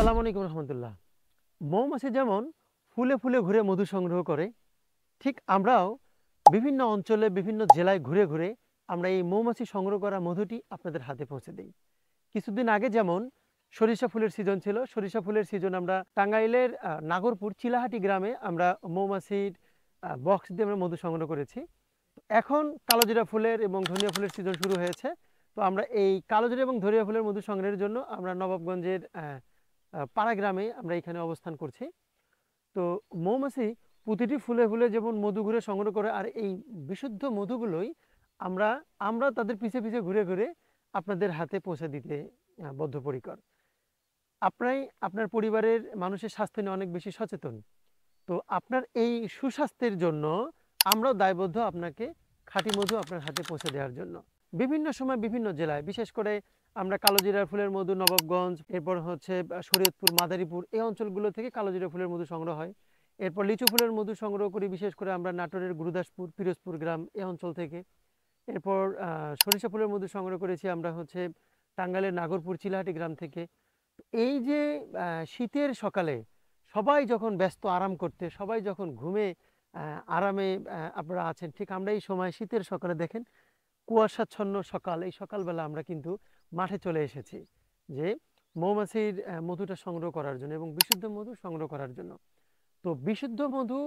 আসসালামু আলাইকুম রহমতুল্লাহ। মৌমাছি যেমন ফুলে ফুলে ঘুরে মধু সংগ্রহ করে, ঠিক আমরাও বিভিন্ন অঞ্চলে বিভিন্ন জেলায় ঘুরে ঘুরে আমরা এই মৌমাছি সংগ্রহ করা মধুটি আপনাদের হাতে পৌঁছে দিই। কিছুদিন আগে যেমন সরিষা ফুলের সিজন ছিল, সরিষা ফুলের সিজন আমরা টাঙ্গাইলের নাগরপুর চিলাহাটি গ্রামে আমরা মৌমাছির বক্স দিয়ে আমরা মধু সংগ্রহ করেছি। এখন কালোজিরা ফুলের এবং ধনিয়া ফুলের সিজন শুরু হয়েছে। তো আমরা এই কালোজিরা এবং ধনিয়া ফুলের মধু সংগ্রহের জন্য আমরা নবাবগঞ্জের পাড়া গ্রামে আমরা এখানে অবস্থান করছি। তো মৌমাছি প্রতিটি ফুলে ফুলে যেমন মধু ঘুরে সংগ্রহ করে, আর এই বিশুদ্ধ মধুগুলোই আমরা আমরা তাদের পিছে পিছে ঘুরে ঘুরে আপনাদের হাতে পৌঁছে দিতে বদ্ধপরিকর। আপনার পরিবারের মানুষের স্বাস্থ্য নিয়ে অনেক বেশি সচেতন। তো আপনার এই সুস্বাস্থ্যের জন্য আমরাও দায়বদ্ধ আপনাকে খাঁটি মধু আপনার হাতে পৌঁছে দেওয়ার জন্য। বিভিন্ন সময় বিভিন্ন জেলায়, বিশেষ করে আমরা কালোজিরা ফুলের মধু নবাবগঞ্জ, এরপর হচ্ছে শরীয়তপুর, মাদারীপুর, এই অঞ্চলগুলো থেকে কালোজিরা ফুলের মধু সংগ্রহ হয়। এরপর লিচু ফুলের মধু সংগ্রহ করি বিশেষ করে আমরা নাটোরের গুরুদাসপুর, পিরোজপুর গ্রাম এই অঞ্চল থেকে। এরপর সরিষা ফুলের মধু সংগ্রহ করেছি আমরা হচ্ছে টাঙ্গাইলের নাগরপুর চিলাহাটি গ্রাম থেকে। এই যে শীতের সকালে সবাই যখন ব্যস্ত আরাম করতে, সবাই যখন ঘুমে আরামে আপনারা আছেন, ঠিক আমরা এই সময় শীতের সকালে দেখেন কুয়াশাচ্ছন্ন সকাল, এই সকালবেলা আমরা কিন্তু মাঠে চলে এসেছি যে মৌমাছির মধুটা সংগ্রহ করার জন্য এবং বিশুদ্ধ মধু সংগ্রহ করার জন্য। তো বিশুদ্ধ মধু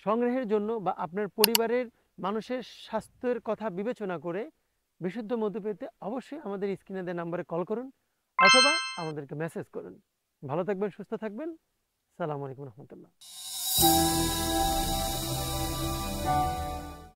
সংগ্রহের জন্য বা আপনার পরিবারের মানুষের স্বাস্থ্যের কথা বিবেচনা করে বিশুদ্ধ মধু পেতে অবশ্যই আমাদের স্ক্রিনে দেওয়া নাম্বারে কল করুন অথবা আমাদেরকে মেসেজ করুন। ভালো থাকবেন, সুস্থ থাকবেন। আসসালামু আলাইকুম রহমতুল্লাহ।